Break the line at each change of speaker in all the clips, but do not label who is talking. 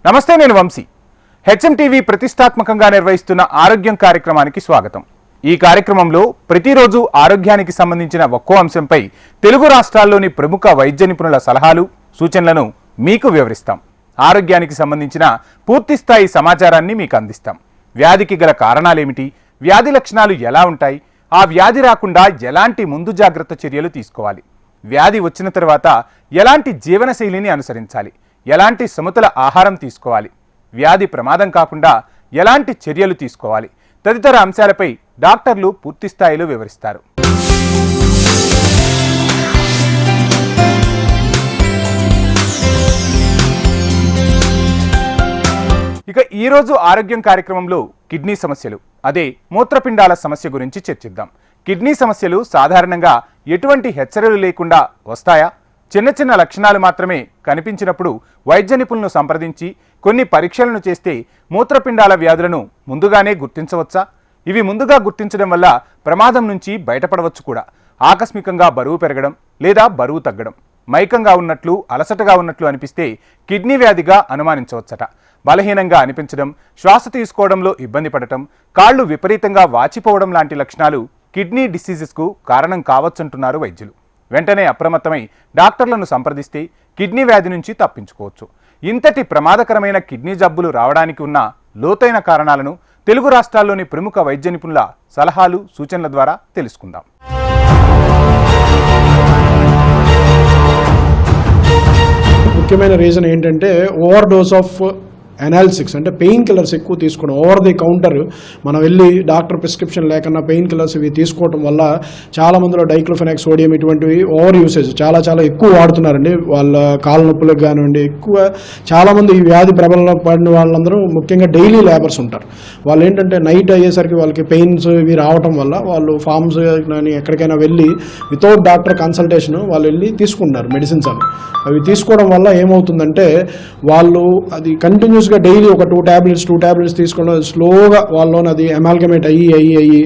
నమస్తే, నేను వంశీ. హెచ్ఎంటీవీ ప్రతిష్టాత్మకంగా నిర్వహిస్తున్న ఆరోగ్యం కార్యక్రమానికి స్వాగతం. ఈ కార్యక్రమంలో ప్రతిరోజు ఆరోగ్యానికి సంబంధించిన ఒక్కో అంశంపై తెలుగు రాష్ట్రాల్లోని ప్రముఖ వైద్య నిపుణుల సలహాలు, సూచనలను మీకు వివరిస్తాం. ఆరోగ్యానికి సంబంధించిన పూర్తిస్థాయి సమాచారాన్ని మీకు అందిస్తాం. వ్యాధికి గల కారణాలేమిటి, వ్యాధి లక్షణాలు ఎలా ఉంటాయి, ఆ వ్యాధి రాకుండా ఎలాంటి ముందు జాగ్రత్త చర్యలు తీసుకోవాలి, వ్యాధి వచ్చిన తర్వాత ఎలాంటి జీవనశైలిని అనుసరించాలి, ఎలాంటి సమతుల ఆహారం తీసుకోవాలి, వ్యాధి ప్రమాదం కాకుండా ఎలాంటి చర్యలు తీసుకోవాలి తదితర అంశాలపై డాక్టర్లు పూర్తి స్థాయిలో వివరిస్తారు. ఇక ఈరోజు ఆరోగ్యం కార్యక్రమంలో కిడ్నీ సమస్యలు, అదే మూత్రపిండాల సమస్య గురించి చర్చిద్దాం. కిడ్నీ సమస్యలు సాధారణంగా ఎటువంటి హెచ్చరికలు లేకుండా వస్తాయా? చిన్న చిన్న లక్షణాలు మాత్రమే కనిపించినప్పుడు వైద్య నిపుణులను సంప్రదించి కొన్ని పరీక్షలను చేస్తే మూత్రపిండాల వ్యాధులను ముందుగానే గుర్తించవచ్చా? ఇవి ముందుగా గుర్తించడం వల్ల ప్రమాదం నుంచి బయటపడవచ్చు కూడా. ఆకస్మికంగా బరువు పెరగడం లేదా బరువు తగ్గడం, మైకంగా ఉన్నట్లు, అలసటగా ఉన్నట్లు అనిపిస్తే కిడ్నీ వ్యాధిగా అనుమానించవచ్చట. బలహీనంగా అనిపించడం, శ్వాస తీసుకోవడంలో ఇబ్బంది పడటం, కాళ్ళు విపరీతంగా వాచిపోవడం లాంటి లక్షణాలు కిడ్నీ డిసీజెస్కు కారణం కావచ్చంటున్నారు వైద్యులు. వెంటనే అప్రమత్తమై డాక్టర్లను సంప్రదిస్తే కిడ్నీ వ్యాధి నుంచి తప్పించుకోవచ్చు. ఇంతటి ప్రమాదకరమైన కిడ్నీ జబ్బులు రావడానికి ఉన్న లోతైన కారణాలను తెలుగు రాష్ట్రాల్లోని ప్రముఖ వైద్య నిపుణుల సలహాలు, సూచనల ద్వారా తెలుసుకుందాం.
ముఖ్యమైన రీజన్ ఏంటంటే ఓవర్ డోస్ ఆఫ్ ఎనాలిసిక్స్, అంటే పెయిన్ కిల్లర్స్ ఎక్కువ తీసుకోవడం. ఓవర్ ది కౌంటర్ మనం వెళ్ళి డాక్టర్ ప్రిస్క్రిప్షన్ లేకుండా పెయిన్ కిల్లర్స్ ఇవి తీసుకోవడం వల్ల చాలా మందిలో డైక్లోఫెనాక్, సోడియం ఇటువంటివి ఓవర్ యూసేజ్ చాలా ఎక్కువ వాడుతున్నారండి. వాళ్ళ కాళ్ళ నొప్పులకు కానివ్వండి, చాలామంది ఈ వ్యాధి ప్రబలంలో పడిన వాళ్ళందరూ ముఖ్యంగా డైలీ లేబర్స్ ఉంటారు. వాళ్ళు ఏంటంటే నైట్ అయ్యేసరికి వాళ్ళకి పెయిన్స్ ఇవి రావడం వల్ల వాళ్ళు ఫార్మ్స్ కానీ ఎక్కడికైనా వెళ్ళి వితౌట్ డాక్టర్ కన్సల్టేషన్ వాళ్ళు వెళ్ళి తీసుకుంటున్నారు మెడిసిన్స్ అని. అవి తీసుకోవడం వల్ల ఏమవుతుందంటే వాళ్ళు అది కంటిన్యూస్గా డైలీ ఒక 2 టాబ్లెట్స్ తీసుకోవడం స్లోగా వాళ్ళలోని అది అమాల్గమేట్ అయ్యి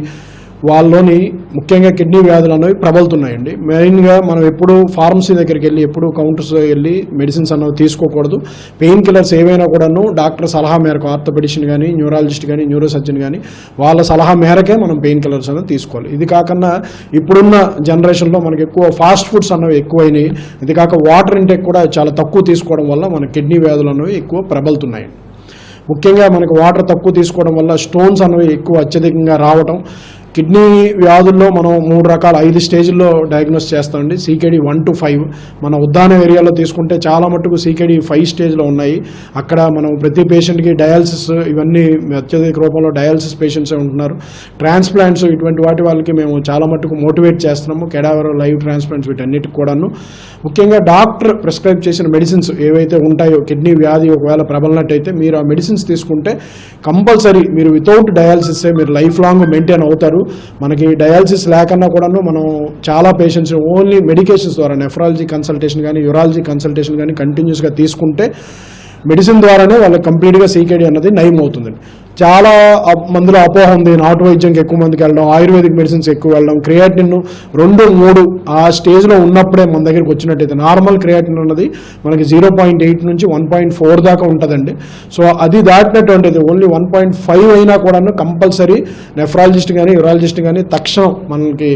వాళ్ళలోని ముఖ్యంగా కిడ్నీ వ్యాధులు అనేవి ప్రబలుతున్నాయండి. మెయిన్గా మనం ఎప్పుడు ఫార్మసీ దగ్గరికి వెళ్ళి, ఎప్పుడు కౌంటర్స్ వెళ్ళి మెడిసిన్స్ అనేవి తీసుకోకూడదు. పెయిన్ కిల్లర్స్ ఏవైనా కూడాను డాక్టర్ సలహా మేరకు, ఆర్థోపెడిషన్ కానీ, న్యూరాలజిస్ట్ కానీ, న్యూరోసర్జన్ కానీ వాళ్ళ సలహా మేరకే మనం పెయిన్ కిల్లర్స్ అనేవి తీసుకోవాలి. ఇది కాకుండా ఇప్పుడున్న జనరేషన్లో మనకి ఎక్కువ ఫాస్ట్ ఫుడ్స్ అనేవి ఎక్కువైనాయి. ఇది కాక వాటర్ ఇంటేక్ కూడా చాలా తక్కువ తీసుకోవడం వల్ల మన కిడ్నీ వ్యాధులు అనేవి ఎక్కువ ప్రబలుతున్నాయి. ముఖ్యంగా మనకు వాటర్ తక్కువ తీసుకోవడం వల్ల స్టోన్స్ అనేవి ఎక్కువ అత్యధికంగా రావటం. కిడ్నీ వ్యాధుల్లో మనం 3 రకాల 5 స్టేజ్ల్లో డయాగ్నోస్ చేస్తామండి. CKD 1 to 5 మన ఉద్దాన ఏరియాలో తీసుకుంటే చాలా మట్టుకు CKD 5 స్టేజ్లో ఉన్నాయి. అక్కడ మనం ప్రతి పేషెంట్కి డయాలసిస్, ఇవన్నీ అత్యధిక రూపంలో డయాలసిస్ పేషెంట్సే ఉంటున్నారు. ట్రాన్స్ప్లాంట్స్ ఇటువంటి వాటి వాళ్ళకి మేము చాలా మట్టుకు మోటివేట్ చేస్తున్నాము. కెడావర్, లైవ్ ట్రాన్స్ప్లాంట్స్ వీటన్నిటికి కూడాను. ముఖ్యంగా డాక్టర్ ప్రిస్క్రైబ్ చేసిన మెడిసిన్స్ ఏవైతే ఉంటాయో, కిడ్నీ వ్యాధి ఒకవేళ ప్రబలినట్టయితే మీరు ఆ మెడిసిన్స్ తీసుకుంటే కంపల్సరీ మీరు వితౌట్ డయాలసిసే మీరు లైఫ్ లాంగ్ మెయింటైన్ అవుతారు. మనకి డయాలసిస్ లేకన్నా కూడాను మనం చాలా పేషెంట్స్ ఓన్లీ మెడికేషన్స్ ద్వారా, నెఫ్రాలజీ కన్సల్టేషన్ కానీ, యూరాలజీ కన్సల్టేషన్ కానీ కంటిన్యూస్గా తీసుకుంటే మెడిసిన్ ద్వారానే వాళ్ళకి కంప్లీట్గా CKD అన్నది నయం అవుతుందండి. చాలా మందిలో అపోహ ఉంది, నాటు వైద్యంకి ఎక్కువ మందికి వెళ్ళడం, ఆయుర్వేదిక్ మెడిసిన్స్ ఎక్కువ వెళ్ళడం. క్రియాటిన్ 2, 3 ఆ స్టేజ్లో ఉన్నప్పుడే మన దగ్గరికి వచ్చినట్టయితే, నార్మల్ క్రియాటిన్ ఉన్నది మనకి 0.8 నుంచి 1.4 దాకా ఉంటుందండి. సో అది దాటినటువంటిది ఓన్లీ 1.5 అయినా కూడా కంపల్సరీ నెఫ్రాలజిస్ట్ కానీ, యూరాలజిస్ట్ కానీ తక్షణం మనకి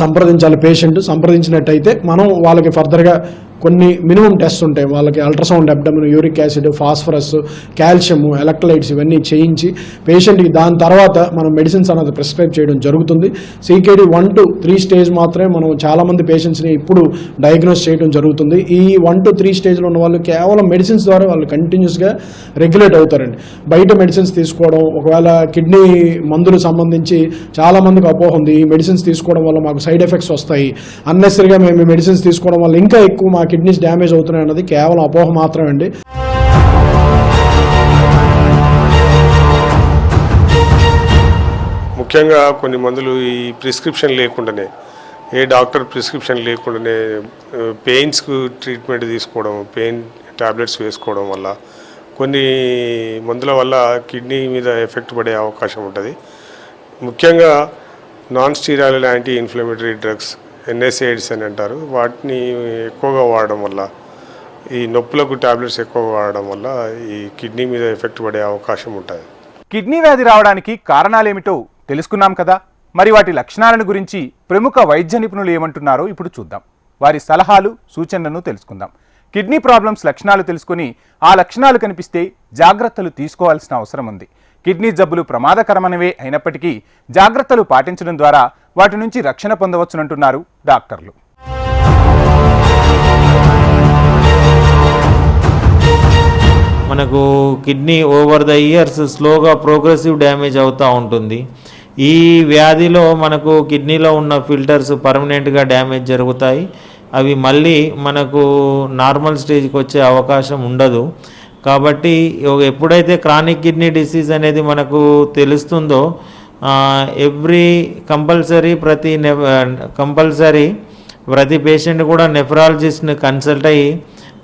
సంప్రదించాలి. పేషెంట్ సంప్రదించినట్టయితే మనం వాళ్ళకి ఫర్దర్గా కొన్ని మినిమం టెస్ట్ ఉంటాయి. వాళ్ళకి ultrasound, abdomen, uric acid, phosphorus, calcium, electrolytes ఇవన్నీ చేయించి పేషెంట్కి దాని తర్వాత మనం మెడిసిన్స్ అనేది ప్రిస్క్రైబ్ చేయడం జరుగుతుంది. CKD 1 to 3 స్టేజ్ మాత్రమే మనం చాలామంది పేషెంట్స్ని ఇప్పుడు డయాగ్నోస్ చేయడం జరుగుతుంది. ఈ 1 to 3 స్టేజ్లో ఉన్న వాళ్ళు కేవలం మెడిసిన్స్ ద్వారా వాళ్ళు కంటిన్యూస్గా రెగ్యులేట్ అవుతారండి. బయట మెడిసిన్స్ తీసుకోవడం, ఒకవేళ కిడ్నీ మందులు సంబంధించి చాలామందికి అపోహ ఉంది, ఈ మెడిసిన్స్ తీసుకోవడం వల్ల మాకు సైడ్ ఎఫెక్ట్స్ వస్తాయి, అన్నెసరిగా మేము ఈ మెడిసిన్స్ తీసుకోవడం వల్ల ఇంకా ఎక్కువ మా కిడ్నీస్ డ్యామేజ్ అవుతున్నాయి అన్నది కేవలం అపోహ మాత్రమే అండి.
ముఖ్యంగా కొన్ని మందులు ఈ ప్రిస్క్రిప్షన్ లేకుండానే, ఏ డాక్టర్ ప్రిస్క్రిప్షన్ లేకుండానే పెయిన్స్కు ట్రీట్మెంట్ తీసుకోవడం, పెయిన్ టాబ్లెట్స్ వేసుకోవడం వల్ల కొన్ని మందుల వల్ల కిడ్నీ మీద ఎఫెక్ట్ పడే అవకాశం ఉంటుంది. ముఖ్యంగా non steroid anti inflammatory drugs, NSAIDs అని అంటారు, వాటిని ఎక్కువగా వాడడం వల్ల ఈ నొప్పులకు టాబ్లెట్స్ ఎక్కువ వాడడం వల్ల ఈ కిడ్నీ మీద ఎఫెక్ట్ పడే అవకాశం ఉంటుంది.
కిడ్నీ వ్యాధి రావడానికి కారణాలేమిటో తెలుసుకున్నాం కదా. మరి వాటి లక్షణాలను గురించి ప్రముఖ వైద్య నిపుణులు ఏమంటున్నారో ఇప్పుడు చూద్దాం. వారి సలహాలు సూచనలను తెలుసుకుందాం. కిడ్నీ ప్రాబ్లమ్స్ లక్షణాలు తెలుసుకుని ఆ లక్షణాలు కనిపిస్తే జాగ్రత్తలు తీసుకోవాల్సిన అవసరం ఉంది. కిడ్నీ జబ్బులు ప్రమాదకరమైనవే అయినప్పటికీ జాగ్రత్తలు పాటించడం ద్వారా వాటి నుంచి రక్షణ పొందవచ్చునంటున్నారు డాక్టర్లు.
మనకు కిడ్నీ ఓవర్ ద ఇయర్స్ స్లోగా ప్రోగ్రెసివ్ డ్యామేజ్ అవుతూ ఉంటుంది. ఈ వ్యాధిలో మనకు కిడ్నీలో ఉన్న ఫిల్టర్స్ పర్మనెంట్గా డ్యామేజ్ జరుగుతాయి. అవి మళ్ళీ మనకు నార్మల్ స్టేజ్కి వచ్చే అవకాశం ఉండదు. కాబట్టి ఎప్పుడైతే క్రానిక్ కిడ్నీ డిసీజ్ అనేది మనకు తెలుస్తుందో ప్రతి పేషెంట్ కూడా నెఫ్రాలజిస్ట్ని కన్సల్ట్ అయ్యి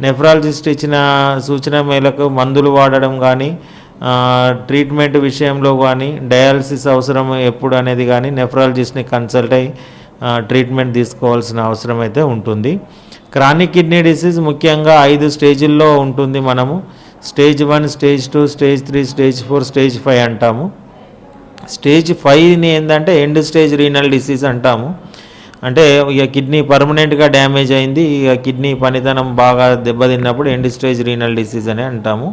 నెఫ్రాలజిస్ట్ ఇచ్చిన సూచన మేరకు మందులు వాడడం కానీ, ట్రీట్మెంట్ విషయంలో కానీ, డయాలసిస్ అవసరం ఎప్పుడు అనేది కానీ నెఫ్రాలజిస్ట్ని కన్సల్ట్ అయ్యి ట్రీట్మెంట్ తీసుకోవాల్సిన అవసరం అయితే ఉంటుంది. క్రానిక్ కిడ్నీ డిసీజ్ ముఖ్యంగా 5 స్టేజ్ల్లో ఉంటుంది. మనము stage 1, stage 2, stage 3, stage 4, stage 5 అంటాము. స్టేజ్ 5ని ఏంటంటే ఎండ్ స్టేజ్ రీనల్ డిసీజ్ అంటాము. అంటే ఇక కిడ్నీ పర్మనెంట్గా డ్యామేజ్ అయింది, ఇక కిడ్నీ పనితనం బాగా దెబ్బతిన్నప్పుడు ఎండ్ స్టేజ్ రీనల్ డిసీజ్ అని అంటాము.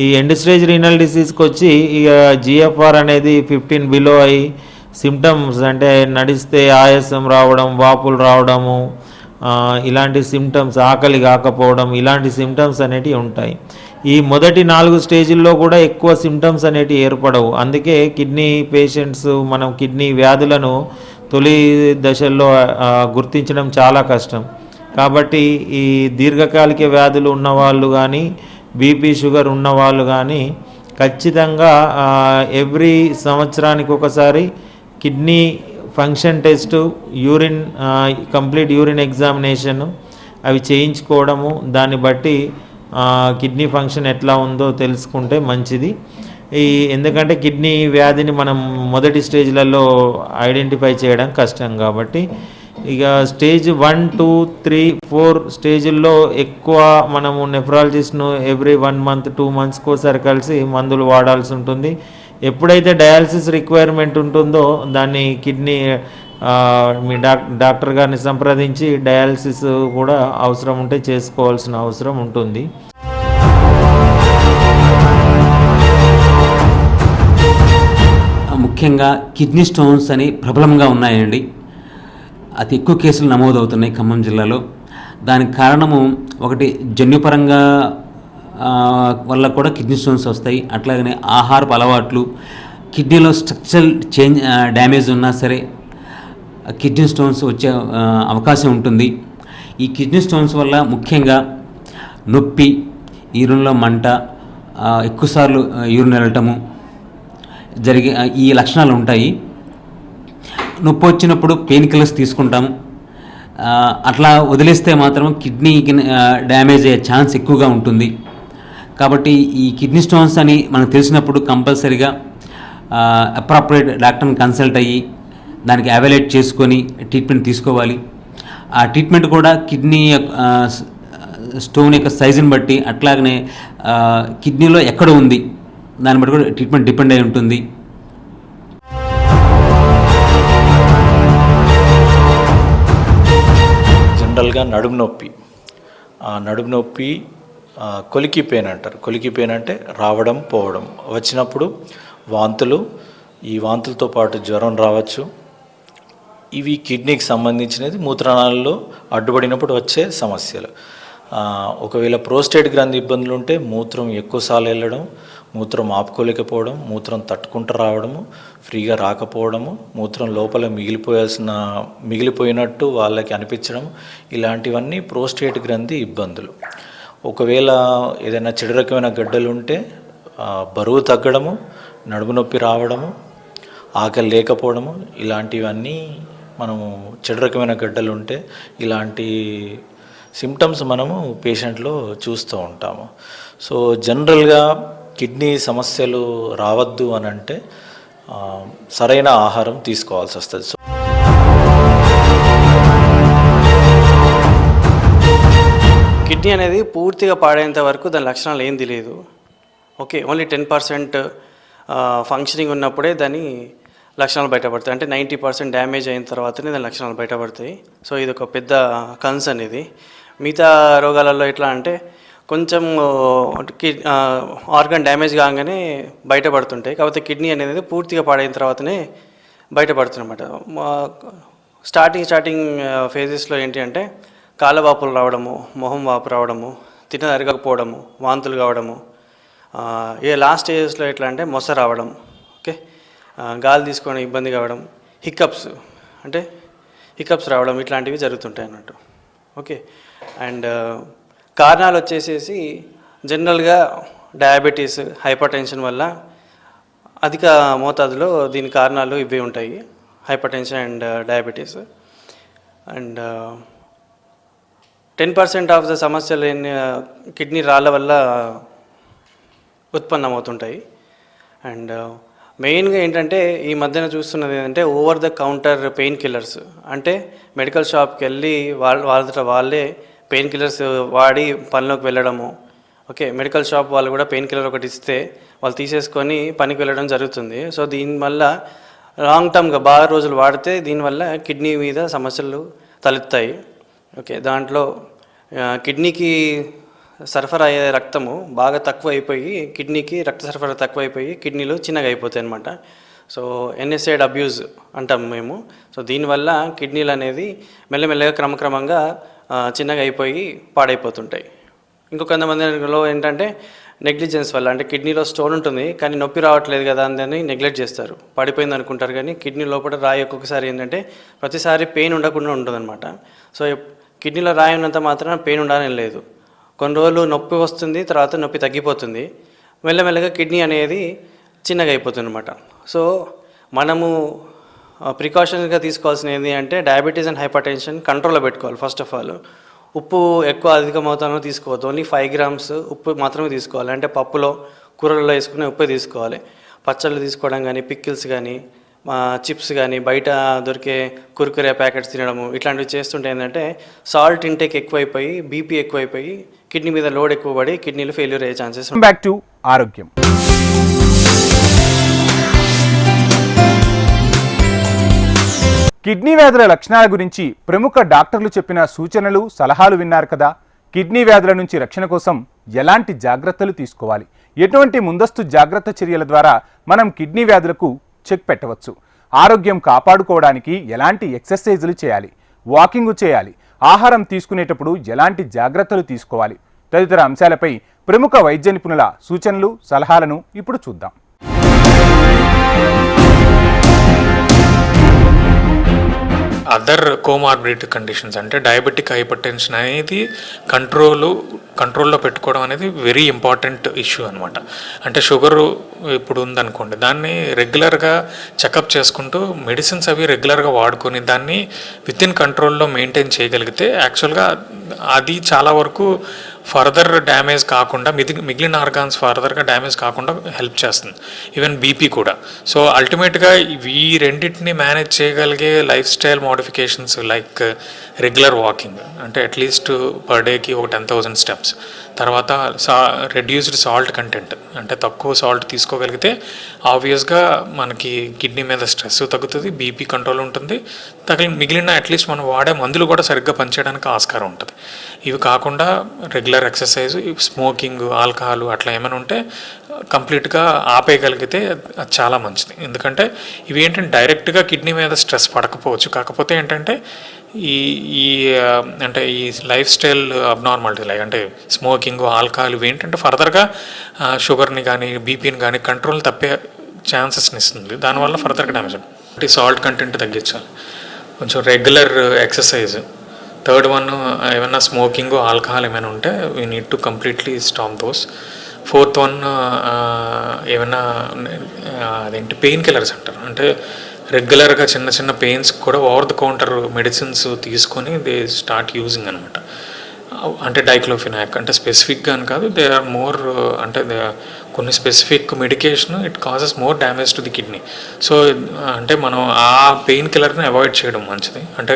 ఈ ఎండ్ స్టేజ్ రీనల్ డిసీజ్కి వచ్చి ఇక జిఎఫ్ఆర్ అనేది 15 బిలో అయ్యి సిమ్టమ్స్ అంటే నడిస్తే ఆయాసం రావడం, వాపులు రావడము, ఇలాంటి సిమ్టమ్స్, ఆకలి కాకపోవడం, ఇలాంటి సిమ్టమ్స్ అనేటివి ఉంటాయి. ఈ మొదటి 4 స్టేజ్ల్లో కూడా ఎక్కువ సిమ్టమ్స్ అనేటివి ఏర్పడవు. అందుకే కిడ్నీ పేషెంట్స్ మనం కిడ్నీ వ్యాధులను తొలి దశల్లో గుర్తించడం చాలా కష్టం. కాబట్టి ఈ దీర్ఘకాలిక వ్యాధులు ఉన్నవాళ్ళు కానీ, బీపీ షుగర్ ఉన్నవాళ్ళు కానీ ఖచ్చితంగా ఎవ్రీ సంవత్సరానికి ఒకసారి kidney function test, complete urine examination అవి చేయించుకోవడము, దాన్ని బట్టి కిడ్నీ ఫంక్షన్ ఎట్లా ఉందో తెలుసుకుంటే మంచిది. ఎందుకంటే కిడ్నీ వ్యాధిని మనం మొదటి స్టేజ్లలో ఐడెంటిఫై చేయడం కష్టం. కాబట్టి ఇక స్టేజ్ 1, 2, 3, 4 స్టేజ్ల్లో ఎక్కువ మనము నెఫ్రాలజిస్ట్ను ఎవ్రీ 1 మంత్ 2 మంత్స్కి ఒకసారి కలిసి మందులు వాడాల్సి ఉంటుంది. ఎప్పుడైతే డయాలసిస్ రిక్వైర్మెంట్ ఉంటుందో దాన్ని కిడ్నీ మీ డాక్టర్ గారిని సంప్రదించి డయాలసిస్ కూడా అవసరం ఉంటే చేసుకోవాల్సిన అవసరం ఉంటుంది.
ముఖ్యంగా కిడ్నీ స్టోన్స్ అని ప్రబలంగా ఉన్నాయండి. అతి ఎక్కువ కేసులు నమోదవుతున్నాయి ఖమ్మం జిల్లాలో. దానికి కారణము ఒకటి జన్యుపరంగా వల్ల కూడా కిడ్నీ స్టోన్స్ వస్తాయి. అట్లాగనే ఆహారపు అలవాట్లు, కిడ్నీలో స్ట్రక్చరల్ డ్యామేజ్ ఉన్నా సరే కిడ్నీ స్టోన్స్ వచ్చే అవకాశం ఉంటుంది. ఈ కిడ్నీ స్టోన్స్ వల్ల ముఖ్యంగా నొప్పి, యూరిన్లో మంట, ఎక్కువసార్లు యూరిన్ వెళ్ళటము జరిగే ఈ లక్షణాలు ఉంటాయి. నొప్పి వచ్చినప్పుడు పెయిన్ కిల్లర్స్ తీసుకుంటాము. అట్లా వదిలేస్తే మాత్రం కిడ్నీకి డ్యామేజ్ అయ్యే ఛాన్స్ ఎక్కువగా ఉంటుంది. కాబట్టి ఈ కిడ్నీ స్టోన్స్ అని మనకు తెలిసినప్పుడు కంపల్సరీగా అప్రాప్రియేట్ డాక్టర్ని కన్సల్ట్ అయ్యి దానికి ఎవాల్యుయేట్ చేసుకొని ట్రీట్మెంట్ తీసుకోవాలి. ఆ ట్రీట్మెంట్ కూడా కిడ్నీ స్టోన్ యొక్క సైజుని బట్టి, అట్లాగనే కిడ్నీలో ఎక్కడ ఉంది దాన్ని బట్టి కూడా ట్రీట్మెంట్ డిపెండ్ అయి ఉంటుంది.
జనరల్గా నడుము నొప్పి కొలికి పెయిన్ అంటారు. కొలికి పెయిన్ అంటే రావడం పోవడం, వచ్చినప్పుడు వాంతులు, ఈ వాంతులతో పాటు జ్వరం రావచ్చు. ఇవి కిడ్నీకి సంబంధించినది. మూత్రనాళాల్లో అడ్డుపడినప్పుడు వచ్చే సమస్యలు. ఒకవేళ ప్రోస్టేట్ గ్రంథి ఇబ్బందులు ఉంటే మూత్రం ఎక్కువసార్లు వెళ్ళడం, మూత్రం ఆపుకోలేకపోవడం, మూత్రం తట్టుకుంటూ రావడము, ఫ్రీగా రాకపోవడము, మూత్రం లోపల మిగిలిపోయినట్టు వాళ్ళకి అనిపించడం, ఇలాంటివన్నీ ప్రోస్టేట్ గ్రంథి ఇబ్బందులు. ఒకవేళ ఏదైనా చెడు రకమైన గడ్డలు ఉంటే బరువు తగ్గడము, నడుము నొప్పి రావడము, ఆకలి లేకపోవడము, ఇలాంటివన్నీ మనము చెడు రకమైన గడ్డలు ఉంటే ఇలాంటి సిమ్టమ్స్ మనము పేషెంట్లో చూస్తూ ఉంటాము. సో జనరల్గా కిడ్నీ సమస్యలు రావద్దు అని అంటే సరైన ఆహారం తీసుకోవాల్సి వస్తుంది.
కిడ్నీ అనేది పూర్తిగా పాడేంత వరకు దాని లక్షణాలు ఏం తెలియదు. ఓకే, ఓన్లీ 10% ఫంక్షనింగ్ ఉన్నప్పుడే దాని లక్షణాలు బయటపడతాయి. అంటే 90% డ్యామేజ్ అయిన తర్వాతనే దాని లక్షణాలు బయటపడతాయి. సో ఇది ఒక పెద్ద కన్సర్న్. ఇది మిగతా రోగాలలో ఎట్లా అంటే కొంచెం ఆర్గన్ డ్యామేజ్ కాగానే బయటపడుతుంటాయి. కాకపోతే కిడ్నీ అనేది పూర్తిగా పాడైన తర్వాతనే బయటపడుతుందన్నమాట. స్టార్టింగ్ ఫేజెస్లో ఏంటి అంటే కాళ్ళవాపులు రావడము, మొహం వాపు రావడము, తిన్నది అరగకపోవడము, వాంతులు కావడము, లాస్ట్ స్టేజెస్లో ఎట్లా అంటే మొస రావడం, ఓకే, గాలి తీసుకొని ఇబ్బంది కావడం, హికప్స్ రావడం, ఇట్లాంటివి జరుగుతుంటాయి అన్నట్టు. ఓకే, అండ్ కారణాలు వచ్చేసేసి జనరల్గా డయాబెటీస్, హైపర్ టెన్షన్ వల్ల అధిక మోతాదులో దీని కారణాలు ఇవే ఉంటాయి, hyper tension and diabetes. And 10% of the సమస్యలు కిడ్నీ రాళ్ళ వల్ల ఉత్పన్నమవుతుంటాయి. అండ్ మెయిన్గా ఏంటంటే ఈ మధ్యన చూస్తున్నది ఏంటంటే over the counter pain killers. అంటే మెడికల్ షాప్కి వెళ్ళి వాళ్ళే పెయిన్ కిల్లర్స్ వాడి పనిలోకి వెళ్ళడము. ఓకే, మెడికల్ షాప్ వాళ్ళు కూడా పెయిన్ కిల్లర్ ఒకటి ఇస్తే వాళ్ళు తీసేసుకొని పనికి వెళ్ళడం జరుగుతుంది. సో దీనివల్ల లాంగ్ టర్మ్గా బాగా రోజులు వాడితే దీనివల్ల కిడ్నీ మీద సమస్యలు తలెత్తాయి. ఓకే, దాంట్లో కిడ్నీకి సరఫరా అయ్యే రక్తము బాగా తక్కువ అయిపోయి కిడ్నీకి రక్త సరఫరా తక్కువ అయిపోయి కిడ్నీలు చిన్నగా అయిపోతాయి అన్నమాట. సో NSAID అబ్యూజ్ అంటాం మేము. సో దీనివల్ల కిడ్నీలు అనేది మెల్లమెల్లగా క్రమక్రమంగా చిన్నగా అయిపోయి పాడైపోతుంటాయి. కొంతమందిలో ఏంటంటే నెగ్లిజెన్స్ వల్ల, అంటే కిడ్నీలో స్టోన్ ఉంటుంది కానీ నొప్పి రావట్లేదు కదా అని నెగ్లెక్ట్ చేస్తారు, పడిపోయింది అనుకుంటారు. కానీ కిడ్నీ లోపల రాయి ఒక్కొక్కసారి ఏంటంటే ప్రతిసారి పెయిన్ ఉండకుండా ఉంటుందన్నమాట. సో కిడ్నీలో రాయి ఉన్నంత మాత్రాన పెయిన్ ఉండాలని లేదు. కొన్ని రోజులు నొప్పి వస్తుంది, తర్వాత నొప్పి తగ్గిపోతుంది, మెల్లమెల్లగా కిడ్నీ అనేది చిన్నగా అయిపోతుంది అనమాట. సో మనము ప్రికాషన్స్గా తీసుకోవాల్సిన ఏంటి అంటే డయాబెటీస్ అండ్ హైపర్ టెన్షన్ కంట్రోల్లో పెట్టుకోవాలి. ఫస్ట్ ఆఫ్ ఆల్ ఉప్పు ఎక్కువ అధిక మోతాదులో తీసుకోవద్దు, ఓన్లీ 5 grams ఉప్పు మాత్రమే తీసుకోవాలి. అంటే పప్పులో, కూరలలో వేసుకునే ఉప్పే తీసుకోవాలి. పచ్చళ్ళు తీసుకోవడం కానీ, పిక్కిల్స్ కానీ, చిప్స్ కానీ, బయట దొరికే కుర్కురే ప్యాకెట్స్ తినడము, ఇట్లాంటివి చేస్తుంటే ఏంటంటే సాల్ట్ ఇంటేక్ ఎక్కువైపోయి, బీపీ ఎక్కువైపోయి, కిడ్నీ మీద లోడ్ ఎక్కువ పడి కిడ్నీలు ఫెయిల్యూర్ అయ్యే ఛాన్సెస్.
బ్యాక్ టు ఆరోగ్యం. కిడ్నీ వ్యాధుల లక్షణాల గురించి ప్రముఖ డాక్టర్లు చెప్పిన సూచనలు, సలహాలు విన్నారు కదా. కిడ్నీ వ్యాధుల నుంచి రక్షణ కోసం ఎలాంటి జాగ్రత్తలు తీసుకోవాలి, ఎటువంటి ముందస్తు జాగ్రత్త చర్యల ద్వారా మనం కిడ్నీ వ్యాధులకు చెక్ పెట్టవచ్చు, ఆరోగ్యం కాపాడుకోవడానికి ఎలాంటి ఎక్సర్సైజులు చేయాలి, వాకింగ్ చేయాలి, ఆహారం తీసుకునేటప్పుడు ఎలాంటి జాగ్రత్తలు తీసుకోవాలి తదితర అంశాలపై ప్రముఖ వైద్య నిపుణుల సూచనలు, సలహాలను ఇప్పుడు చూద్దాం.
అదర్ కోమార్బిడిటీ కండిషన్స్ అంటే డయాబెటిక్ హైపర్ టెన్షన్ అనేది కంట్రోల్లో పెట్టుకోవడం అనేది వెరీ ఇంపార్టెంట్ ఇష్యూ అనమాట. అంటే షుగరు ఇప్పుడు ఉందనుకోండి, దాన్ని రెగ్యులర్గా చెకప్ చేసుకుంటూ మెడిసిన్స్ అవి రెగ్యులర్గా వాడుకొని దాన్ని విత్ ఇన్ కంట్రోల్లో మెయింటైన్ చేయగలిగితే యాక్చువల్గా అది చాలా వరకు ఫర్దర్ డ్యామేజ్ కాకుండా మిగిలిన ఆర్గాన్స్ ఫర్దర్గా డ్యామేజ్ కాకుండా హెల్ప్ చేస్తుంది. ఈవెన్ బీపీ కూడా. సో అల్టిమేట్గా ఈ రెండింటిని మేనేజ్ చేయగలిగే life style modifications like regular walking, అంటే అట్లీస్ట్ పర్ డేకి ఒక 10,000 steps, తర్వాత రెడ్యూస్డ్ సాల్ట్ కంటెంట్, అంటే తక్కువ సాల్ట్ తీసుకోగలిగితే ఆబ్వియస్గా మనకి కిడ్నీ మీద స్ట్రెస్ తగ్గుతుంది, బీపీ కంట్రోల్ ఉంటుంది, మిగిలిన అట్లీస్ట్ మనం వాడే మందులు కూడా సరిగ్గా పనిచేయడానికి ఆస్కారం ఉంటుంది. ఇవి కాకుండా రెగ్యులర్ ఎక్సర్సైజ్, స్మోకింగ్, ఆల్కహాల్ అట్లా ఏమైనా ఉంటే కంప్లీట్గా ఆపేయగలిగితే అది చాలా మంచిది. ఎందుకంటే ఇవి ఏంటంటే డైరెక్ట్గా కిడ్నీ మీద స్ట్రెస్ పడకపోవచ్చు, కాకపోతే ఏంటంటే అంటే ఈ లైఫ్ స్టైల్ అబ్నార్మాలిటీ లైక్ అంటే స్మోకింగ్, ఆల్కహాల్ ఇవి ఏంటంటే ఫర్దర్గా షుగర్ని కానీ బీపీని కానీ కంట్రోల్ తప్పే ఛాన్సెస్ని ఇస్తుంది. దానివల్ల ఫర్దర్గా డ్యామేజ్ అంటే సాల్ట్ కంటెంట్ తగ్గించాలి, కొంచెం రెగ్యులర్ ఎక్సర్సైజ్. థర్డ్ వన్, ఏమైనా స్మోకింగ్, ఆల్కహాల్ ఏమైనా ఉంటే we need to completely stop those. Fourth one, ఏమైనా అదేంటి పెయిన్ కిల్లర్స్ అంటారు, అంటే రెగ్యులర్గా చిన్న చిన్న పెయిన్స్ కూడా ఓవర్ ద కౌంటర్ మెడిసిన్స్ తీసుకొని దే స్టార్ట్ యూజింగ్ అనమాట. అంటే డైక్లోఫినాక్ అంటే స్పెసిఫిక్గా అని కాదు, దే ఆర్ మోర్ అంటే కొన్ని specific medication it causes more damage to the kidney. So అంటే మనం ఆ పెయిన్ కిల్లర్ని అవాయిడ్ చేయడం మంచిది. అంటే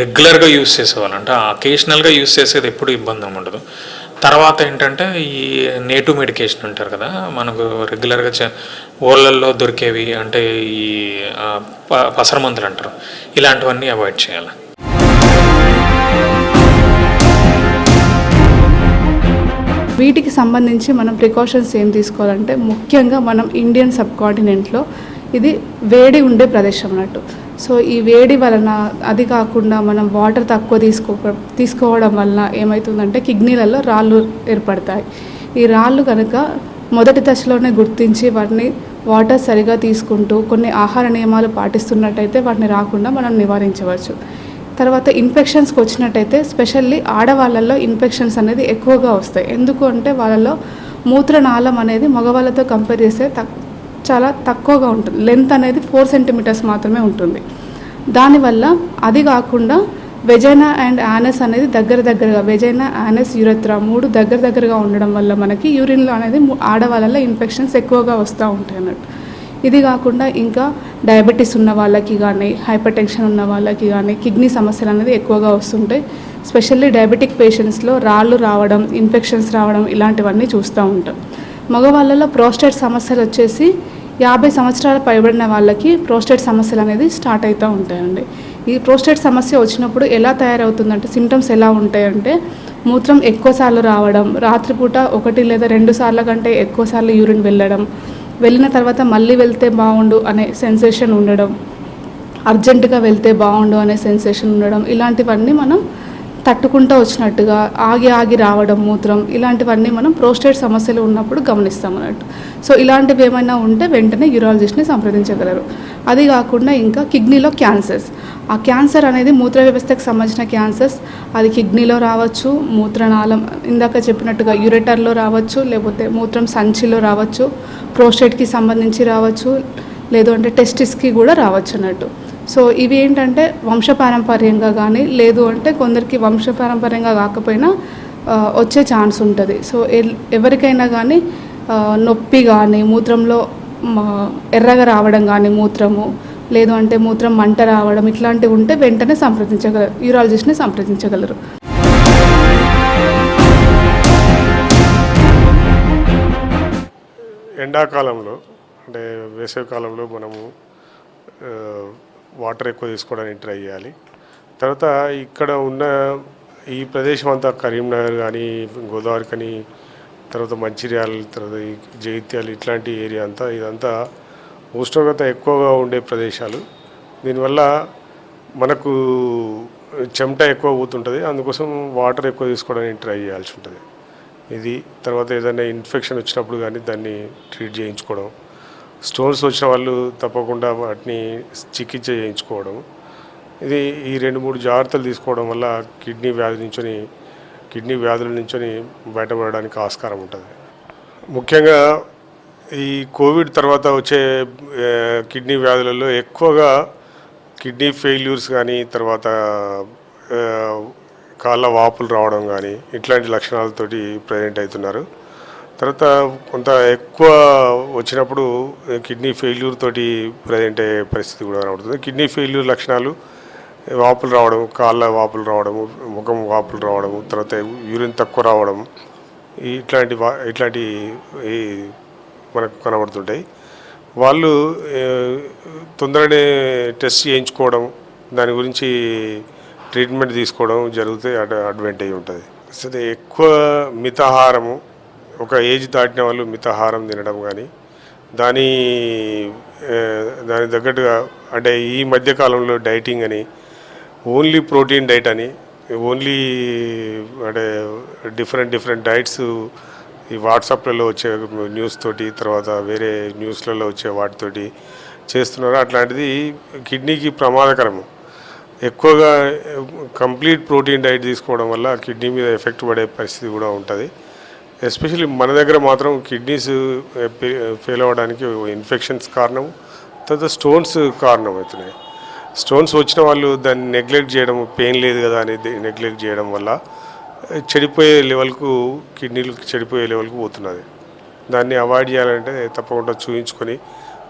రెగ్యులర్గా యూస్ చేసేవాళ్ళు, అంటే అకేషనల్గా యూస్ చేసేది ఎప్పుడు ఇబ్బంది ఉండదు. తర్వాత ఏంటంటే ఈ నేటివ్ మెడికేషన్ అంటారు కదా, మనకు రెగ్యులర్గా ఓళ్ళల్లో దొరికేవి, అంటే ఈ పసరమందులు అంటారు, ఇలాంటివన్నీ అవాయిడ్ చేయాలి.
వీటికి సంబంధించి మనం ప్రికాషన్స్ ఏం తీసుకోవాలంటే, ముఖ్యంగా మనం ఇండియన్ సబ్ కాంటినెంట్లో ఇది వేడి ఉండే ప్రదేశం అన్నట్టు. సో ఈ వేడి వలన, అది కాకుండా మనం వాటర్ తక్కువ తీసుకోవడం వలన ఏమవుతుందంటే కిడ్నీలలో రాళ్ళు ఏర్పడతాయి. ఈ రాళ్ళు కనుక మొదటి దశలోనే గుర్తించి వాటిని వాటర్ సరిగా తీసుకుంటూ కొన్ని ఆహార నియమాలు పాటిస్తున్నట్టయితే వాటిని రాకుండా మనం నివారించవచ్చు. తర్వాత ఇన్ఫెక్షన్స్కి వచ్చినట్టయితే స్పెషల్లీ ఆడవాళ్ళల్లో ఇన్ఫెక్షన్స్ అనేది ఎక్కువగా వస్తాయి. ఎందుకు అంటే వాళ్ళలో మూత్రనాళం అనేది మగవాళ్ళతో కంపేర్ చేస్తే చాలా తక్కువగా ఉంటుంది. లెంత్ అనేది 4 సెంటీమీటర్స్ మాత్రమే ఉంటుంది. దానివల్ల అది కాకుండా వెజైనా అండ్ యానస్ అనేది దగ్గరగా, వెజైనా, యానస్, యూరెత్రా 3 దగ్గరగా ఉండడం వల్ల మనకి యూరిన్లో అనేది ఆడవాళ్ళలో ఇన్ఫెక్షన్స్ ఎక్కువగా వస్తూ ఉంటాయి అన్నట్టు. ఇది కాకుండా ఇంకా డయాబెటీస్ ఉన్న వాళ్ళకి కానీ, హైపర్ టెన్షన్ ఉన్న వాళ్ళకి కానీ కిడ్నీ సమస్యలు అనేది ఎక్కువగా వస్తుంటాయి. స్పెషల్లీ డయాబెటిక్ పేషెంట్స్లో రాళ్ళు రావడం, ఇన్ఫెక్షన్స్ రావడం ఇలాంటివన్నీ చూస్తూ ఉంటాం. మగవాళ్ళలో ప్రోస్టేట్ సమస్యలు వచ్చేసి 50 సంవత్సరాలు పైబడిన వాళ్ళకి ప్రోస్టేట్ సమస్యలు అనేది స్టార్ట్ అవుతూ ఉంటాయండి. ఈ ప్రోస్టేట్ సమస్య వచ్చినప్పుడు ఎలా తయారవుతుందంటే, సిమ్టమ్స్ ఎలా ఉంటాయంటే, మూత్రం ఎక్కువసార్లు రావడం, రాత్రిపూట 1 లేదా 2 సార్ల కంటే ఎక్కువసార్లు యూరిన్ వెళ్ళిన తర్వాత మళ్ళీ వెళ్తే బాగుండు అనే సెన్సేషన్ ఉండడం, అర్జెంటుగా వెళ్తే బాగుండు అనే సెన్సేషన్ ఉండడం, ఇలాంటివన్నీ మనం తట్టుకుంటూ వచ్చినట్టుగా ఆగి రావడం మూత్రం, ఇలాంటివన్నీ మనం ప్రోస్టేట్ సమస్యలు ఉన్నప్పుడు గమనిస్తాం అన్నట్టు. సో ఇలాంటివి ఏమైనా ఉంటే వెంటనే యూరాలజిస్ట్ని సంప్రదించగలరు. అది కాకుండా ఇంకా కిడ్నీలో క్యాన్సర్స్, ఆ క్యాన్సర్ అనేది మూత్ర వ్యవస్థకు సంబంధించిన క్యాన్సర్స్, అది కిడ్నీలో రావచ్చు, మూత్రనాళం ఇందాక చెప్పినట్టుగా యూరెటర్లో రావచ్చు, లేకపోతే మూత్రం సంచిలో రావచ్చు, ప్రోస్టేట్కి సంబంధించి రావచ్చు, లేదు అంటే టెస్టిస్కి కూడా రావచ్చు అన్నట్టు. సో ఇవి ఏంటంటే వంశపారంపర్యంగా కానీ, లేదు అంటే కొందరికి వంశపారంపర్యంగా కాకపోయినా వచ్చే ఛాన్స్ ఉంటుంది. సో ఎవరికైనా కానీ నొప్పి కానీ, మూత్రంలో ఎర్రగా రావడం కానీ మూత్రము, లేదు అంటే మూత్రం మంట రావడం, ఇట్లాంటివి ఉంటే వెంటనే యూరాలజిస్ట్ని సంప్రదించగలరు.
ఎండాకాలంలో అంటే వేసవికాలంలో మనము వాటర్ ఎక్కువ తీసుకోవడానికి ట్రై చేయాలి. తర్వాత ఇక్కడ ఉన్న ఈ ప్రదేశం అంతా కరీంనగర్ కానీ, గోదావరి కానీ, తర్వాత మంచిర్యాల, తర్వాత జగిత్యాల ఇట్లాంటి ఏరియా అంతా, ఇదంతా ఉష్ణోగ్రత ఎక్కువగా ఉండే ప్రదేశాలు. దీనివల్ల మనకు చెమట ఎక్కువ పోతుంటుంది, అందుకోసం వాటర్ ఎక్కువ తీసుకోవడానికి ట్రై చేయాల్సి ఉంటుంది. ఇది తర్వాత ఏదైనా ఇన్ఫెక్షన్ వచ్చినప్పుడు కానీ దాన్ని ట్రీట్ చేయించుకోవడం, స్టోన్స్ వచ్చిన వాళ్ళు తప్పకుండా వాటిని చికిత్స చేయించుకోవడం, ఇది ఈ 2-3 జాగ్రత్తలు తీసుకోవడం వల్ల కిడ్నీ వ్యాధుల నుంచి బయటపడడానికి ఆస్కారం ఉంటుంది. ముఖ్యంగా ఈ కోవిడ్ తర్వాత వచ్చే కిడ్నీ వ్యాధులలో ఎక్కువగా కిడ్నీ ఫెయిల్యూర్స్ కానీ, తర్వాత కాళ్ళ వాపులు రావడం కానీ ఇట్లాంటి లక్షణాలతోటి ప్రజెంట్ అవుతున్నారు. తర్వాత కొంత ఎక్కువ వచ్చినప్పుడు కిడ్నీ ఫెయిల్యూర్ తోటి ప్రజెంట్ అయ్యే పరిస్థితి కూడా కనబడుతుంది. కిడ్నీ ఫెయిల్యూర్ లక్షణాలు వాపులు రావడం, కాళ్ళ వాపులు రావడము, ముఖం వాపులు రావడము, తర్వాత యూరిన్ తక్కువ రావడం, ఇట్లాంటి మనకు కనబడుతుంటాయి. వాళ్ళు తొందరనే టెస్ట్ చేయించుకోవడం, దాని గురించి ట్రీట్మెంట్ తీసుకోవడం జరిగితే అడ్వాంటేజ్ ఉంటుంది. అసలు ఎక్కువ మితాహారము, ఒక ఏజ్ దాటిన వాళ్ళు మితాహారం తినడం కానీ, దాని తగ్గట్టుగా అంటే ఈ మధ్యకాలంలో డైటింగ్ అని, ఓన్లీ ప్రోటీన్ డైట్ అని, ఓన్లీ అంటే డిఫరెంట్ డైట్స్ ఈ వాట్సాప్లలో వచ్చే న్యూస్ తోటి, తర్వాత వేరే న్యూస్లలో వచ్చే వాటితోటి చేస్తున్నారు. అట్లాంటిది కిడ్నీకి ప్రమాదకరము. ఎక్కువగా కంప్లీట్ ప్రోటీన్ డైట్ తీసుకోవడం వల్ల కిడ్నీ మీద ఎఫెక్ట్ పడే పరిస్థితి కూడా ఉంటుంది. ఎస్పెషల్లీ మన దగ్గర మాత్రం కిడ్నీస్ ఫెయిల్ అవ్వడానికి ఇన్ఫెక్షన్స్ కారణం, తర్వాత స్టోన్స్ కారణం అవుతున్నాయి. స్టోన్స్ వచ్చిన వాళ్ళు దాన్ని నెగ్లెక్ట్ చేయడం, పెయిన్ లేదు కదా అనేది నెగ్లెక్ట్ చేయడం వల్ల కిడ్నీలు చెడిపోయే లెవెల్కు పోతున్నది. దాన్ని అవాయిడ్ చేయాలంటే తప్పకుండా చూయించుకొని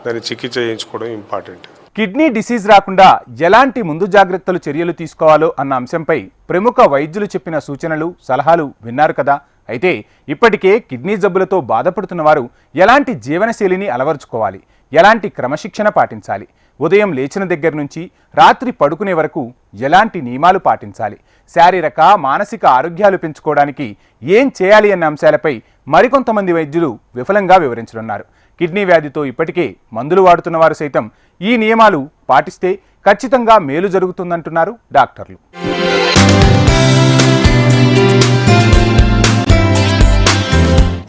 దాన్ని చికిత్స చేయించుకోవడం ఇంపార్టెంట్.
కిడ్నీ డిసీజ్ రాకుండా ఎలాంటి ముందు జాగ్రత్తలు చర్యలు తీసుకోవాలో అన్న అంశంపై ప్రముఖ వైద్యులు చెప్పిన సూచనలు సలహాలు విన్నారు కదా. అయితే ఇప్పటికే కిడ్నీ జబ్బులతో బాధపడుతున్న వారు ఎలాంటి జీవనశైలిని అలవరుచుకోవాలి, ఎలాంటి క్రమశిక్షణ పాటించాలి, ఉదయం లేచిన దగ్గర నుంచి రాత్రి పడుకునే వరకు ఎలాంటి నియమాలు పాటించాలి, శారీరక మానసిక ఆరోగ్యాలు పెంచుకోవడానికి ఏం చేయాలి అన్న అంశాలపై మరికొంతమంది వైద్యులు విఫలంగా వివరించనున్నారు. కిడ్నీ వ్యాధితో ఇప్పటికే మందులు వాడుతున్న వారు సైతం ఈ నియమాలు పాటిస్తే ఖచ్చితంగా మేలు జరుగుతుందంటున్నారు డాక్టర్లు.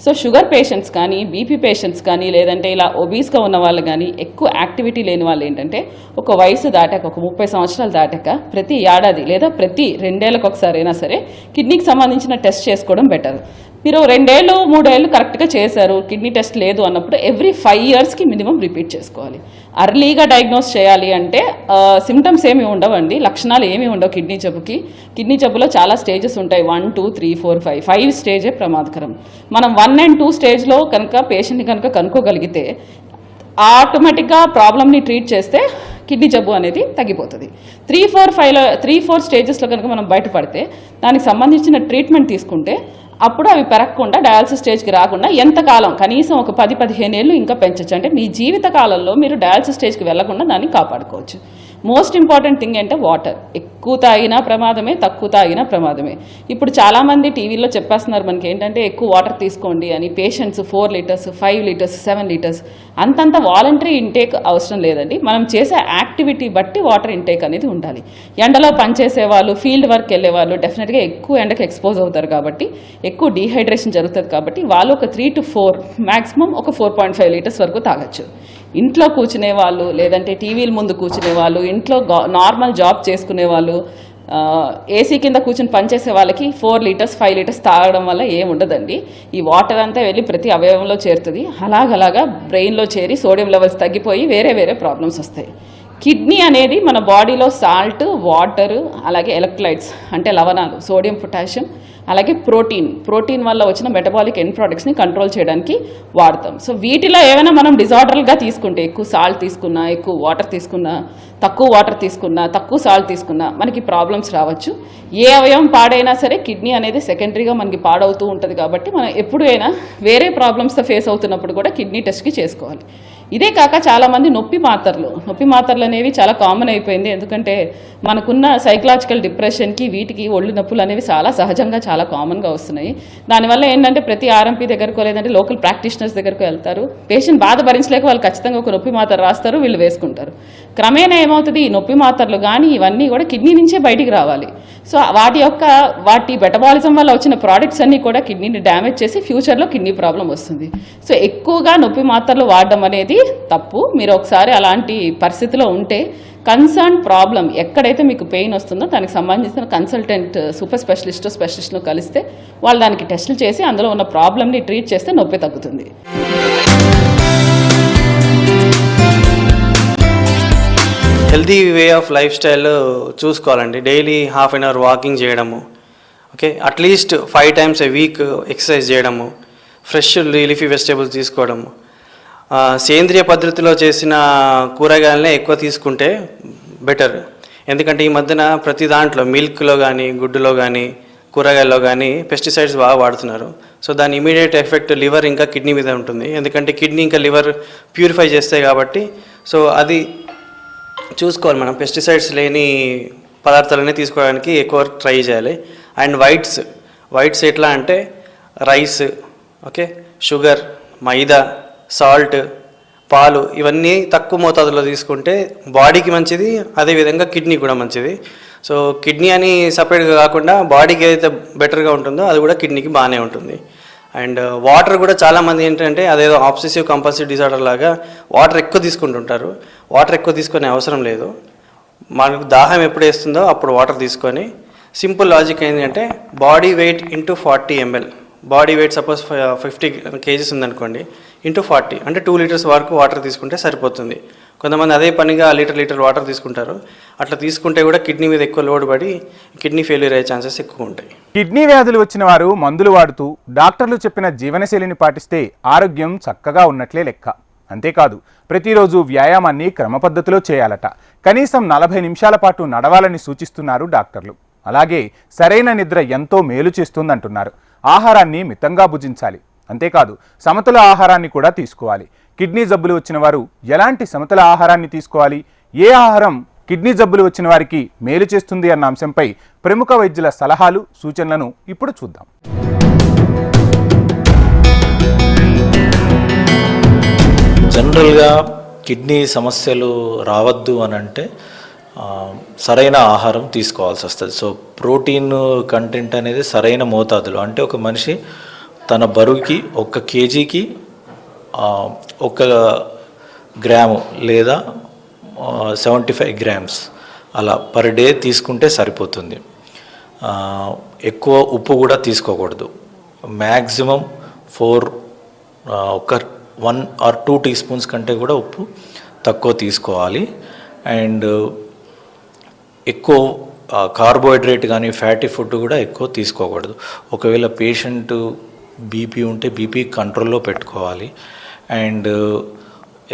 సో షుగర్ పేషెంట్స్ కానీ బీపీ పేషెంట్స్ కానీ లేదంటే ఇలా ఒబీస్గా ఉన్న వాళ్ళు కానీ ఎక్కువ యాక్టివిటీ లేని వాళ్ళు ఏంటంటే ఒక వయసు దాటాక ఒక 30 సంవత్సరాలు దాటాక ప్రతి ఏడాది లేదా ప్రతి 2 ఏళ్ళకి ఒకసారి అయినా సరే కిడ్నీకి సంబంధించిన టెస్ట్ చేసుకోవడం బెటర్. మీరు 2 ఏళ్ళు 3 ఏళ్ళు కరెక్ట్గా చేశారు, కిడ్నీ టెస్ట్ లేదు అన్నప్పుడు ఎవ్రీ 5 ఇయర్స్కి మినిమం రిపీట్ చేసుకోవాలి. అర్లీగా డయాగ్నోస్ చేయాలి అంటే సిమ్టమ్స్ ఏమి ఉండవండి, లక్షణాలు ఏమి ఉండవు కిడ్నీ జబ్బుకి. కిడ్నీ జబ్బులో చాలా స్టేజెస్ ఉంటాయి, 1, 2, 3, 4, 5 స్టేజే ప్రమాదకరం. మనం 1 and 2 స్టేజ్లో కనుక పేషెంట్ని కనుక కనుక్కోగలిగితే ఆటోమేటిక్గా ప్రాబ్లమ్ని ట్రీట్ చేస్తే కిడ్నీ జబ్బు అనేది తగ్గిపోతుంది. 3, 4 స్టేజెస్లో కనుక మనం బయటపడితే దానికి సంబంధించిన ట్రీట్మెంట్ తీసుకుంటే అప్పుడు అవి పెరగకుండా డయాలసిస్ స్టేజ్కి రాకుండా ఎంతకాలం కనీసం ఒక 10-15 ఏళ్ళు ఇంకా పెంచచ్చు. అంటే మీ జీవిత కాలంలో మీరు డయాలసిస్ స్టేజ్కి వెళ్లకుండా దాన్ని కాపాడుకోవచ్చు. మోస్ట్ ఇంపార్టెంట్ థింగ్ అంటే వాటర్. ఎక్కువ తాగినా ప్రమాదమే, తక్కువ తాగినా ప్రమాదమే. ఇప్పుడు చాలామంది టీవీలో చెప్పేస్తున్నారు మనకి ఏంటంటే ఎక్కువ వాటర్ తీసుకోండి అని. పేషెంట్స్ 4 లీటర్స్ 5 లీటర్స్ 7 లీటర్స్ అంతంత వాలంటరీ ఇంటేక్ అవసరం లేదండి. మనం చేసే యాక్టివిటీ బట్టి వాటర్ ఇంటేక్ అనేది ఉండాలి. ఎండలో పనిచేసే వాళ్ళు, ఫీల్డ్ వర్క్ వెళ్ళే వాళ్ళు డెఫినెట్గా ఎక్కువ ఎండకి ఎక్స్పోజ్ అవుతారు కాబట్టి ఎక్కువ డీహైడ్రేషన్ జరుగుతుంది కాబట్టి వాళ్ళు ఒక 3 to 4 మ్యాక్సిమం ఒక 4.5 లీటర్స్ వరకు తాగొచ్చు. ఇంట్లో కూర్చునే వాళ్ళు లేదంటే టీవీల ముందు కూర్చునే వాళ్ళు, ఇంట్లో నార్మల్ జాబ్ చేసుకునే వాళ్ళు, ఏసీ కింద కూర్చుని పనిచేసే వాళ్ళకి 4 లీటర్స్ 5 లీటర్స్ తాగడం వల్ల ఏం ఉండదండి. ఈ వాటర్ అంతా వెళ్ళి ప్రతి అవయవంలో చేరుతుంది. అలాగలాగా బ్రెయిన్లో చేరి సోడియం లెవెల్స్ తగ్గిపోయి వేరే వేరే ప్రాబ్లమ్స్ వస్తాయి. కిడ్నీ అనేది మన బాడీలో సాల్ట్, వాటర్, అలాగే ఎలక్ట్రోలైట్స్ అంటే లవణాలు, సోడియం, పొటాషియం, అలాగే ప్రోటీన్ వల్ల వచ్చిన మెటబాలిక్ ఎండ్ ప్రోడక్ట్స్ని కంట్రోల్ చేయడానికి వాడతాం. సో వీటిలో ఏమైనా మనం డిజార్డర్గా తీసుకుంటే, ఎక్కువ సాల్ట్ తీసుకున్నా, ఎక్కువ వాటర్ తీసుకున్నా, తక్కువ వాటర్ తీసుకున్నా, తక్కువ సాల్ట్ తీసుకున్నా మనకి ప్రాబ్లమ్స్ రావచ్చు. ఏ అవయవం పాడైనా సరే కిడ్నీ అనేది సెకండరీగా మనకి పాడవుతూ ఉంటుంది కాబట్టి మనం ఎప్పుడైనా వేరే ప్రాబ్లమ్స్తో ఫేస్ అవుతున్నప్పుడు కూడా కిడ్నీ టెస్ట్కి చేసుకోవాలి. ఇదే కాక చాలామంది నొప్పి మాత్రలు అనేవి చాలా కామన్ అయిపోయింది. ఎందుకంటే మనకున్న సైకలాజికల్ డిప్రెషన్కి వీటికి ఒళ్ళు నొప్పులు అనేవి చాలా సహజంగా చాలా కామన్గా వస్తున్నాయి. దానివల్ల ఏంటంటే ప్రతి ఆర్ఎంపీ దగ్గరకు లేదంటే లోకల్ ప్రాక్టీషనర్స్ దగ్గరకు వెళ్తారు. పేషెంట్ బాధ భరించలేక వాళ్ళు ఖచ్చితంగా ఒక నొప్పి మాత్ర రాస్తారు, వీళ్ళు వేసుకుంటారు. క్రమేణా ఏమవుతుంది, ఈ నొప్పి మాత్రలు కానీ ఇవన్నీ కూడా కిడ్నీ నుంచే బయటికి రావాలి. సో వాటి మెటబాలిజం వల్ల వచ్చిన ప్రోడక్ట్స్ అన్నీ కూడా కిడ్నీని డ్యామేజ్ చేసి ఫ్యూచర్లో కిడ్నీ ప్రాబ్లం వస్తుంది. సో ఎక్కువగా నొప్పి మాత్రలు వాడడం అనేది తప్పు. మీరు ఒకసారి అలాంటి పరిస్థితిలో ఉంటే కన్సర్న్ ప్రాబ్లం ఎక్కడైతే మీకు పెయిన్ వస్తుందో దానికి సంబంధించిన కన్సల్టెంట్ సూపర్ స్పెషలిస్ట్ను కలిస్తే వాళ్ళు దానికి టెస్టులు చేసి అందులో ఉన్న ప్రాబ్లమ్ని ట్రీట్ చేస్తే నొప్పి తగ్గుతుంది.
Healthy way of life style చూసుకోవాలండి. డైలీ ½ an hour వాకింగ్ చేయడము, okay, at least 5 times a week exercise చేయడము, ఫ్రెష్ లీఫీ వెజిటేబుల్స్ తీసుకోవడము, సేంద్రియ పద్ధతిలో చేసిన కూరగాయలనే ఎక్కువ తీసుకుంటే బెటర్. ఎందుకంటే ఈ మధ్యన ప్రతి దాంట్లో మిల్క్లో కానీ, గుడ్డులో కానీ, కూరగాయల్లో కానీ పెస్టిసైడ్స్ బాగా వాడుతున్నారు. సో దాని ఇమీడియట్ ఎఫెక్ట్ లివర్ ఇంకా కిడ్నీ మీద ఉంటుంది. ఎందుకంటే కిడ్నీ ఇంకా లివర్ ప్యూరిఫై చేస్తాయి కాబట్టి. సో అది చూసుకోవాలి మనం. పెస్టిసైడ్స్ లేని పదార్థాలనే తీసుకోవడానికి ఎక్కువ ట్రై చేయాలి. అండ్ వైట్స్ ఎట్లా అంటే రైస్, ఓకే, షుగర్, మైదా, సాల్ట్, పాలు ఇవన్నీ తక్కువ మోతాదులో తీసుకుంటే బాడీకి మంచిది, అదేవిధంగా కిడ్నీ కూడా మంచిది. సో కిడ్నీ అని సపరేట్గా కాకుండా బాడీకి ఏదైతే బెటర్గా ఉంటుందో అది కూడా కిడ్నీకి బాగానే ఉంటుంది. అండ్ వాటర్ కూడా చాలామంది ఏంటంటే అదేదో ఆబ్సెసివ్ కంపల్సివ్ డిజార్డర్ లాగా వాటర్ ఎక్కువ తీసుకుంటుంటారు. వాటర్ ఎక్కువ తీసుకునే అవసరం లేదు. మనకు దాహం ఎప్పుడు వేస్తుందో అప్పుడు వాటర్ తీసుకొని, సింపుల్ లాజిక్ ఏంటంటే body weight into 40 ml. Body weight suppose 50 kgs ఉందనుకోండి, ఇంటూ 40 అంటే 2 లీటర్స్ వరకు వాటర్ తీసుకుంటే సరిపోతుంది. కొంతమంది అదే పనిగా లీటర్ వాటర్ తీసుకుంటారు. అట్లా తీసుకుంటే కూడా కిడ్నీ మీద ఎక్కువ లోడ్ పడి కిడ్నీ ఫెయిల్యూర్ అయ్యే ఛాన్సెస్ ఎక్కువ ఉంటాయి.
కిడ్నీ వ్యాధులు వచ్చిన వారు మందులు వాడుతూ డాక్టర్లు చెప్పిన జీవనశైలిని పాటిస్తే ఆరోగ్యం చక్కగా ఉన్నట్లే లెక్క. అంతేకాదు ప్రతిరోజు వ్యాయామాన్ని క్రమపద్ధతిలో చేయాలట. కనీసం 40 నిమిషాల పాటు నడవాలని సూచిస్తున్నారు డాక్టర్లు. అలాగే సరైన నిద్ర ఎంతో మేలు చేస్తుందంటున్నారు. ఆహారాన్ని మితంగా భుజించాలి. అంతేకాదు సమతుల ఆహారాన్ని కూడా తీసుకోవాలి. కిడ్నీ జబ్బులు వచ్చిన వారు ఎలాంటి సమతుల ఆహారాన్ని తీసుకోవాలి, ఏ ఆహారం కిడ్నీ జబ్బులు వచ్చిన వారికి మేలు చేస్తుంది అన్న అంశంపై ప్రముఖ వైద్యుల సలహాలు, సూచనలను ఇప్పుడు చూద్దాం.
జనరల్గా కిడ్నీ సమస్యలు రావద్దు అని అంటే సరైన ఆహారం తీసుకోవాల్సి వస్తుంది. సో ప్రోటీన్ కంటెంట్ అనేది సరైన మోతాదులో, అంటే ఒక మనిషి తన బరువుకి 1 కేజీకి 1 గ్రాము లేదా 75 గ్రామ్స్ అలా పర్ డే తీసుకుంటే సరిపోతుంది. ఎక్కువ ఉప్పు కూడా తీసుకోకూడదు. మ్యాక్సిమం 1 or 2 టీ స్పూన్స్ కంటే కూడా ఉప్పు తక్కువ తీసుకోవాలి. అండ్ ఎక్కువ కార్బోహైడ్రేట్ కానీ ఫ్యాటీ ఫుడ్ కూడా ఎక్కువ తీసుకోకూడదు. ఒకవేళ పేషెంట్ బీపీ ఉంటే బీపీ కంట్రోల్లో పెట్టుకోవాలి. అండ్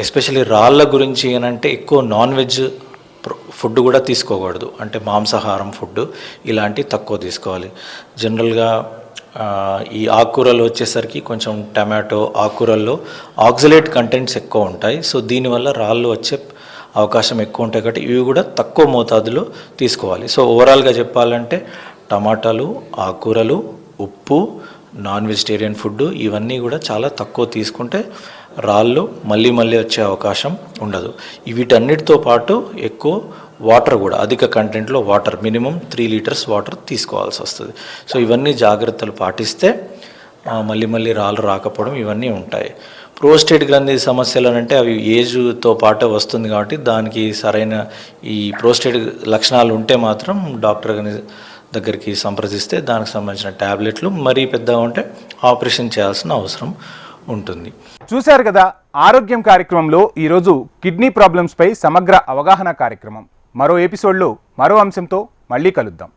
ఎస్పెషల్లీ రాళ్ళ గురించి ఏంటంటే ఎక్కువ నాన్ వెజ్ ఫుడ్ కూడా తీసుకోకూడదు. అంటే మాంసాహారం ఫుడ్ ఇలాంటివి తక్కువ తీసుకోవాలి. జనరల్గా ఈ ఆకుకూరలు వచ్చేసరికి కొంచెం టమాటో ఆకుకూరల్లో ఆక్సలేట్ కంటెంట్స్ ఎక్కువ ఉంటాయి. సో దీనివల్ల రాళ్ళు వచ్చే అవకాశం ఎక్కువ ఉంటాయి కాబట్టి ఇవి కూడా తక్కువ మోతాదులో తీసుకోవాలి. సో ఓవరాల్గా చెప్పాలంటే టమాటాలు, ఆకుకూరలు, ఉప్పు, నాన్ వెజిటేరియన్ ఫుడ్ ఇవన్నీ కూడా చాలా తక్కువ తీసుకుంటే రాళ్ళు మళ్ళీ వచ్చే అవకాశం ఉండదు. వీటన్నిటితో పాటు ఎక్కువ వాటర్ కూడా, అధిక కంటెంట్లో వాటర్, మినిమం 3 లీటర్స్ వాటర్ తీసుకోవాల్సి వస్తుంది. సో ఇవన్నీ జాగ్రత్తలు పాటిస్తే మళ్ళీ రాళ్ళు రాకపోవడం ఇవన్నీ ఉంటాయి. ప్రోస్టేట్ గ్రంథి సమస్యలు అంటే అవి ఏజ్తో పాటు వస్తుంది కాబట్టి దానికి సరైన ఈ ప్రోస్టేట్ లక్షణాలు ఉంటే మాత్రం డాక్టర్ దగ్గరికి సంప్రదిస్తే దానికి సంబంధించిన ట్యాబ్లెట్లు, మరీ పెద్దగా ఉంటే ఆపరేషన్ చేయాల్సిన అవసరం ఉంటుంది.
చూశారు కదా, ఆరోగ్యం కార్యక్రమంలో ఈరోజు కిడ్నీ ప్రాబ్లమ్స్పై సమగ్ర అవగాహన కార్యక్రమం. మరో ఎపిసోడ్లో మరో అంశంతో మళ్ళీ కలుద్దాం.